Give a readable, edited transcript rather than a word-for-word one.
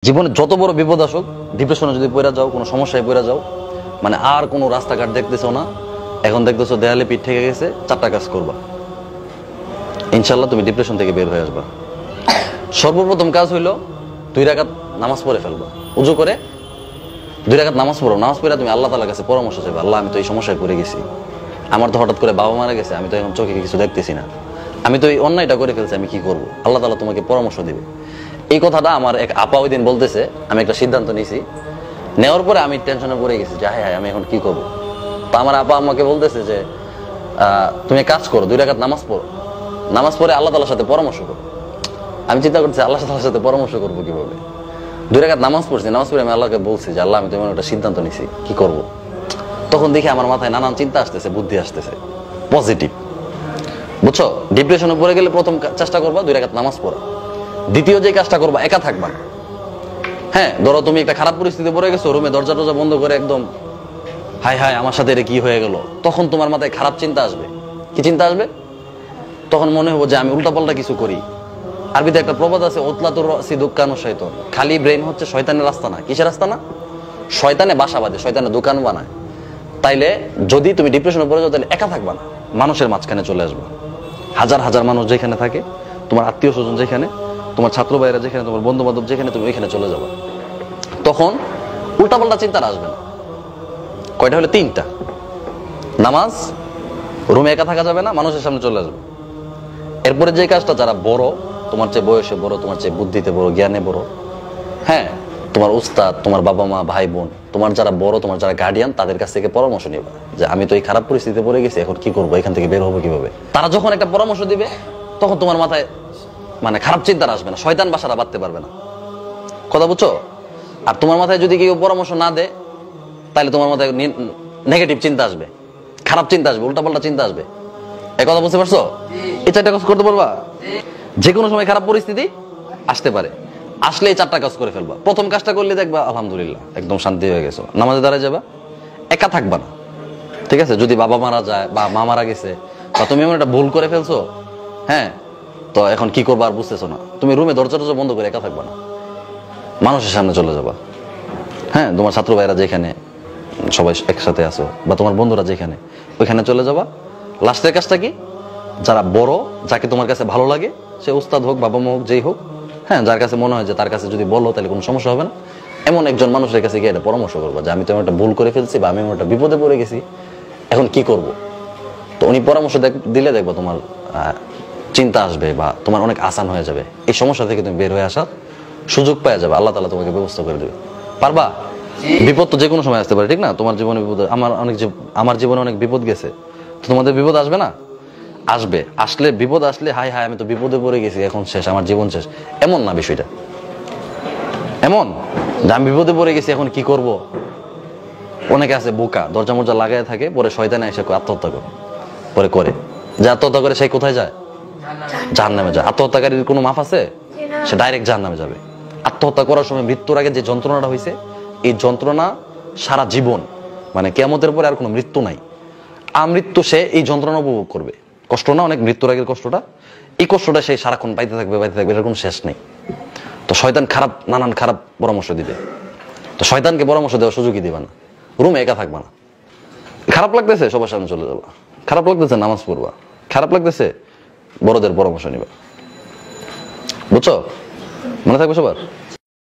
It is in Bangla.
জীবনে যত বড় বিপদ আসুক, ডিপ্রেশনে যদি পড়ে যাও, কোনো সমস্যায় পড়ে যাও, মানে আর কোনো রাস্তাঘাট দেখতেছো না, এখন দেখতেছো দেয়ালে পিঠ ঠেকে গেছে, চারটা কাজ করবা, ইনশাল্লাহ তুমি ডিপ্রেশন থেকে বের হয়ে আসবা। সর্বপ্রথম কাজ হইলো 2 রাকাত নামাজ পড়ে ফেলবা। উজু করে 2 রাকাত নামাজ পড়ো। নামাজ পড়ে তুমি আল্লাহ তাআলার কাছে পরামর্শ চাইবা, আল্লাহ আমি তো এই সমস্যায় পড়ে গেছি, আমার তো হঠাৎ করে বাবা মারা গেছে, আমি তো এখন চোখে কিছু দেখতেছি না, আমি তো এই অন্যায়টা করে ফেলছি, আমি কি করবো? আল্লাহ তাআলা তোমাকে পরামর্শ দিবে। এই কথাটা আমার এক আপা ওই দিন বলতেছে, আমি একটা সিদ্ধান্ত নিয়েছি, নেওয়ার পরে আমি টেনশনে পড়ে গেছি যে হায় হায় আমি এখন কি করবো। তো আমার আপা আমাকে বলতেছে যে তুমি কাজ করো, 2 রাকাত নামাজ পড়ো, নামাজ পড়ে আল্লাহ তাআলার সাথে পরামর্শ করো। আমি চিন্তা করছি আল্লাহ তাআলার সাথে পরামর্শ করবো কিভাবে। 2 রাকাত নামাজ পড়ছি, নামাজ পড়ে আমি আল্লাহকে বলছি যে আল্লাহ আমি তো এমন একটা সিদ্ধান্ত নিছি, কি করব। তখন দেখি আমার মাথায় নানান চিন্তা আসতেছে, বুদ্ধি আসতেছে, পজিটিভ, বুঝছো। ডিপ্রেশনে পড়ে গেলে প্রথম চেষ্টা করবা 2 রাকাত নামাজ পড়া। দ্বিতীয় যে কাজটা করবা, একা থাকবা। হ্যাঁ, ধরো তুমি একটা খারাপ পরিস্থিতি পড়ে গেছো, রুমে দরজা টরজা বন্ধ করে একদম হায় হায় আমার সাথে এটা কি হয়ে গেল, তখন তোমার মাথায় খারাপ চিন্তা আসবে। কি চিন্তা আসবে? তখন মনে হবো যে আমি উল্টাপাল্টা কিছু করি। আরবিতে একটা প্রবাদ আছে, ওতলাতুর রাসি দুক্কানু শয়তান। খালি ব্রেন হচ্ছে শয়তানের রাস্তা না। কিসের রাস্তা না? শয়তানে বাসা বাঁধে, শয়তানের দোকান বানায়। তাইলে যদি তুমি ডিপ্রেশনে পড়ে যাও, তাহলে একা থাকবা না, মানুষের মাঝখানে চলে আসবা। হাজার হাজার মানুষ যেখানে থাকে, তোমার আত্মীয় স্বজন যেখানে, তোমার ছাত্র ভাইরা যেখানে, তোমার বন্ধু বান্ধব যেখানে, তুমি ওইখানে চলে যাবা। তখন উল্টাপাল্টা চিন্তা আসবে না। কয়টা হলে? 3টা। নামাজ, রুমে একা থাকা যাবে না, মানুষের সামনে চলে আসবে। এরপরে যে কাজটা, যারা বড়, তোমার চেয়ে বয়সে বড়, তোমার চেয়ে বুদ্ধিতে বড়, জ্ঞানে বড়, হ্যাঁ, তোমার উস্তাদ, তোমার বাবা মা, ভাই বোন, তোমার যারা বড়, তোমার যারা গার্ডিয়ান, তাদের কাছ থেকে পরামর্শ নিবা যে আমি তো এই খারাপ পরিস্থিতিতে পড়ে গেছি, এখন কি করবো, এখান থেকে বের হবো কিভাবে। তারা যখন একটা পরামর্শ দিবে, তখন তোমার মাথায় মানে খারাপ চিন্তা আসবে না, শয়তান বাসাটা বাঁধতে পারবে না। কথা বুঝছো? আর তোমার মাথায় যদি কেউ পরামর্শ না দেয়, তাহলে তোমার মাথায় নেগেটিভ চিন্তা আসবে, খারাপ চিন্তা আসবে, উল্টাপাল্টা চিন্তা আসবে। এই কথা বুঝতে পারছো? এই 4টা কাজ করতে পারবা। যে কোনো সময় খারাপ পরিস্থিতি আসতে পারে, আসলে এই 4টা কাজ করে ফেলবা। প্রথম কাজটা করলে দেখবা আলহামদুলিল্লাহ একদম শান্তি হয়ে গেছো, নামাজে দাঁড়ায় যাবা, একা থাকবা না। ঠিক আছে? যদি বাবা মারা যায় বা মা মারা গেছে, বা তুমি এমন একটা ভুল করে ফেলছো, হ্যাঁ, তো এখন কি করবা আর বুঝতেছো না, তুমি রুমে দরজা টরজা বন্ধ করে একা থাকবা না, মানুষের সামনে চলে যাবা। হ্যাঁ, তোমার ছাত্র ভাইরা যেখানে সবাই একসাথে আছো, বা তোমার বন্ধুরা যেখানে, ওইখানে চলে যাবা। লাস্টের কাজটা কি? যারা বড়, যাকে তোমার কাছে ভালো লাগে, সে উস্তাদ হোক, বাবা মা হোক, যেই হোক, হ্যাঁ, যার কাছে মনে হয় যে তার কাছে যদি বলো তাহলে কোনো সমস্যা হবে না, এমন একজন মানুষের কাছে গিয়ে এটা পরামর্শ করবো যে আমি তো একটা ভুল করে ফেলছি, বা আমি এমন একটা বিপদে পড়ে গেছি, এখন কি করব। তো উনি পরামর্শ দিলে দেখবো তোমার চিন্তা আসবে, বা তোমার অনেক আসান হয়ে যাবে, এই সমস্যা থেকে তুমি বের হয়ে আসার সুযোগ পেয়ে যাবে, আল্লাহ তাআলা তোমাকে ব্যবস্থা করে দেবে। পারবা? বিপদ তো যে কোনো সময় আসতে পারে, ঠিক না? তোমার জীবনে বিপদ, আমার জীবনে অনেক বিপদ গেছে, তো তোমাদের বিপদ আসবে না? আসবে। আসলে বিপদ আসলে হায় হায় আমি তো বিপদে পড়ে গেছি, এখন শেষ, আমার জীবন শেষ, এমন না বিষয়টা। এমন যে আমি বিপদে পড়ে গেছি, এখন কি করব। অনেকে আছে বোকা, দরজা মরজা লাগাই থাকে, পরে শয়তানে এসে আত্মহত্যা করে যে আত্মহত্যা করে, সে কোথায় যায়? জাহান্নামে যায়। আত্মহত্যাকারীর কোনো মাফ আছে? সে ডাইরেক্ট জাহান্নামে যাবে। আত্মহত্যা করার সময় মৃত্যুর আগে যে যন্ত্রণাটা হয়েছে, এই যন্ত্রণা সারা জীবন, মানে কিয়ামতের পরে আর কোনো মৃত্যু নাই, আমৃত্যু সে এই যন্ত্রণা উপভোগ করবে। কষ্ট না অনেক? মৃত্যুর আগের কষ্টটা, এই কষ্টটা সে সারাক্ষণ পাইতে থাকবে, এটার কোনো শেষ নেই। তো শয়তান নানান খারাপ পরামর্শ দিবে, তো শয়তানকে পরামর্শ দেওয়ার সুযোগই দিবা না, রুমে একা থাকবা না। খারাপ লাগতেছে, সবার সামনে চলে যাবা। খারাপ লাগতেছে, নামাজ পড়বা। খারাপ লাগতেছে, বড়দের পরামর্শ নিবা। বুঝছো? মনে থাকবে সবার?